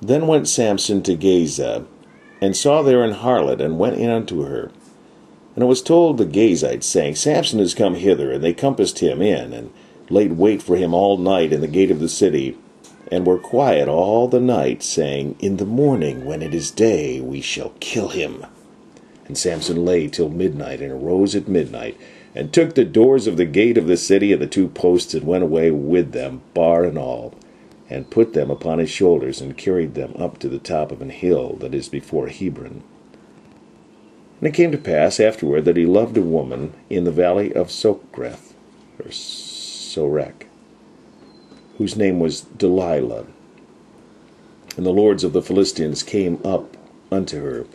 Then went Samson to Gaza, and saw there an harlot, and went in unto her. And it was told the Gazites, saying, Samson is come hither. And they compassed him in, and laid wait for him all night in the gate of the city, and were quiet all the night, saying, In the morning, when it is day, we shall kill him. And Samson lay till midnight, and arose at midnight, and took the doors of the gate of the city and the two posts, and went away with them, bar and all, and put them upon his shoulders, and carried them up to the top of an hill that is before Hebron. And it came to pass afterward that he loved a woman in the valley of Sorek, whose name was Delilah. And the lords of the Philistines came up unto her,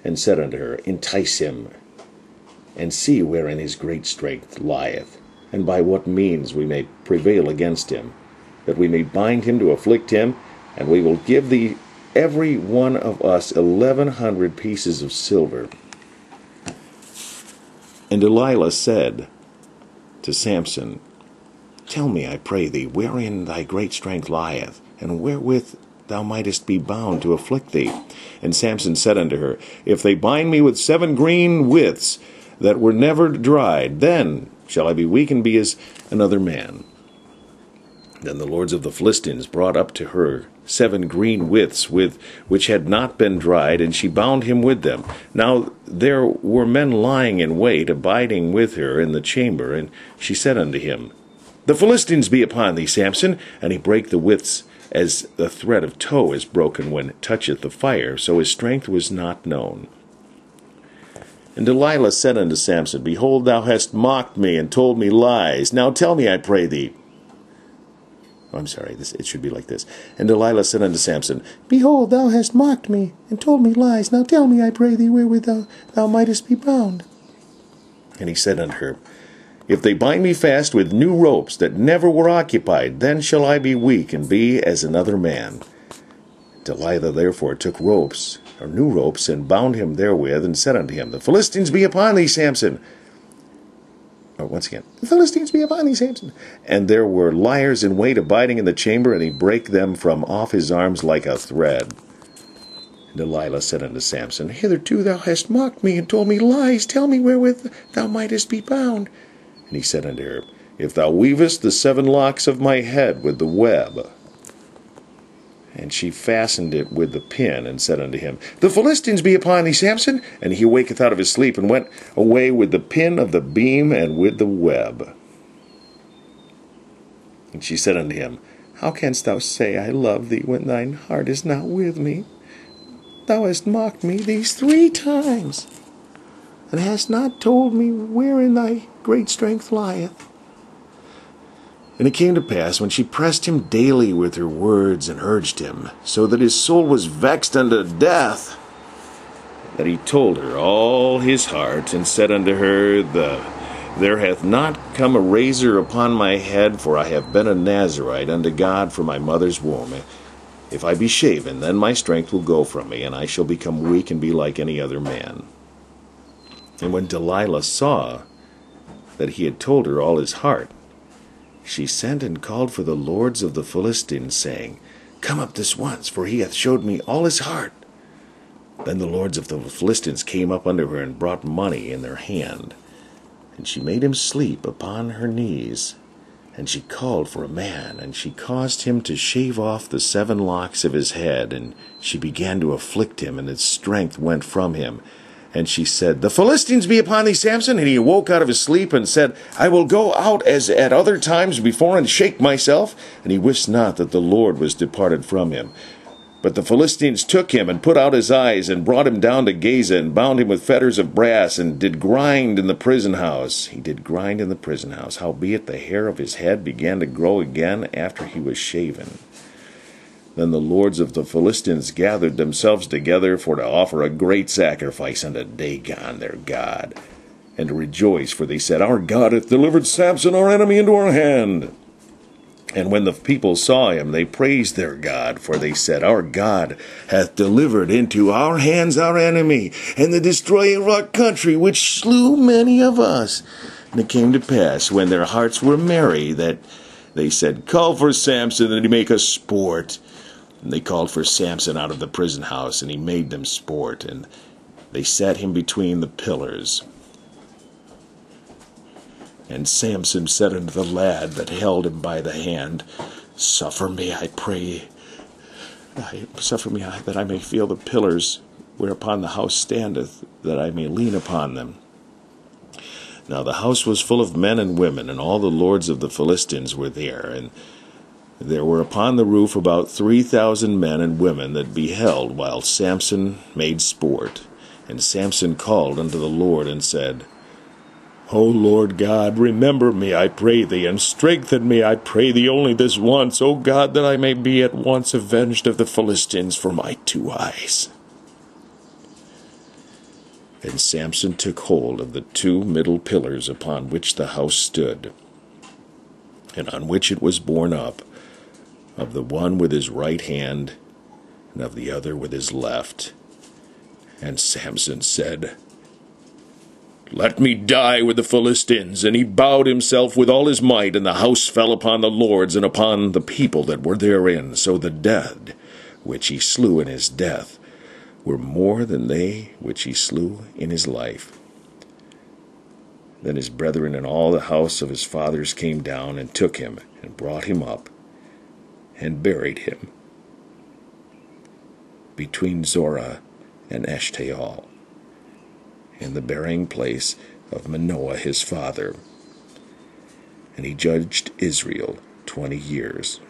and said unto her, Entice him, and see wherein his great strength lieth, and by what means we may prevail against him, that we may bind him to afflict him, and we will give thee every one of us 1,100 pieces of silver. And Delilah said to Samson, Tell me, I pray thee, wherein thy great strength lieth, and wherewith thou mightest be bound to afflict thee. And Samson said unto her, If they bind me with 7 green withs that were never dried, then shall I be weak and be as another man. Then the lords of the Philistines brought up to her 7 green withs which had not been dried, and she bound him with them. Now there were men lying in wait, abiding with her in the chamber, and she said unto him, The Philistines be upon thee, Samson. And he brake the withs as the thread of tow is broken when it toucheth the fire, so his strength was not known. And Delilah said unto Samson, Behold, thou hast mocked me, and told me lies. Now tell me, I pray thee. It should be like this. And Delilah said unto Samson, Behold, thou hast mocked me, and told me lies. Now tell me, I pray thee, wherewith thou mightest be bound. And he said unto her, If they bind me fast with new ropes that never were occupied, then shall I be weak, and be as another man. Delilah therefore took new ropes, and bound him therewith, and said unto him, The Philistines be upon thee, Samson. Once again, The Philistines be upon thee, Samson. And there were liars in wait abiding in the chamber, and he brake them from off his arms like a thread. And Delilah said unto Samson, Hitherto thou hast mocked me, and told me lies. Tell me wherewith thou mightest be bound. And he said unto her, If thou weavest the 7 locks of my head with the web. And she fastened it with the pin, and said unto him, The Philistines be upon thee, Samson. And he waketh out of his sleep, and went away with the pin of the beam and with the web. And she said unto him, How canst thou say, I love thee, when thine heart is not with me? Thou hast mocked me these 3 times, and hast not told me wherein thy great strength lieth. And it came to pass, when she pressed him daily with her words, and urged him, so that his soul was vexed unto death, that he told her all his heart, and said unto her, There hath not come a razor upon my head, for I have been a Nazarite unto God from my mother's womb. If I be shaven, then my strength will go from me, and I shall become weak, and be like any other man. And when Delilah saw that he had told her all his heart, she sent and called for the lords of the Philistines, saying, Come up this once, for he hath showed me all his heart. Then the lords of the Philistines came up unto her, and brought money in their hand. And she made him sleep upon her knees. And she called for a man, and she caused him to shave off the 7 locks of his head. And she began to afflict him, and his strength went from him. And she said, The Philistines be upon thee, Samson. And he awoke out of his sleep, and said, I will go out as at other times before, and shake myself. And he wist not that the Lord was departed from him. But the Philistines took him, and put out his eyes, and brought him down to Gaza, and bound him with fetters of brass, and did grind in the prison house. He did grind in the prison house, howbeit the hair of his head began to grow again after he was shaven. Then the lords of the Philistines gathered themselves together for to offer a great sacrifice unto Dagon their god, and to rejoice, for they said, Our God hath delivered Samson our enemy into our hand. And when the people saw him, they praised their God, for they said, Our God hath delivered into our hands our enemy, and the destroyer of our country, which slew many of us. And it came to pass, when their hearts were merry, that they said, Call for Samson, that he make us sport. And they called for Samson out of the prison house, and he made them sport, and they set him between the pillars. And Samson said unto the lad that held him by the hand, Suffer me, I pray, that I may feel the pillars whereupon the house standeth, that I may lean upon them. Now the house was full of men and women, and all the lords of the Philistines were there, and there were upon the roof about 3,000 men and women that beheld while Samson made sport. And Samson called unto the Lord, and said, O Lord God, remember me, I pray thee, and strengthen me, I pray thee, only this once, O God, that I may be at once avenged of the Philistines for my 2 eyes. And Samson took hold of the 2 middle pillars upon which the house stood, and on which it was borne up, of the one with his right hand, and of the other with his left. And Samson said, Let me die with the Philistines. And he bowed himself with all his might, and the house fell upon the lords and upon the people that were therein. So the dead, which he slew in his death, were more than they which he slew in his life. Then his brethren and all the house of his fathers came down, and took him, and brought him up, and buried him between Zorah and Eshtaol, in the burying place of Manoah his father. And he judged Israel 20 years.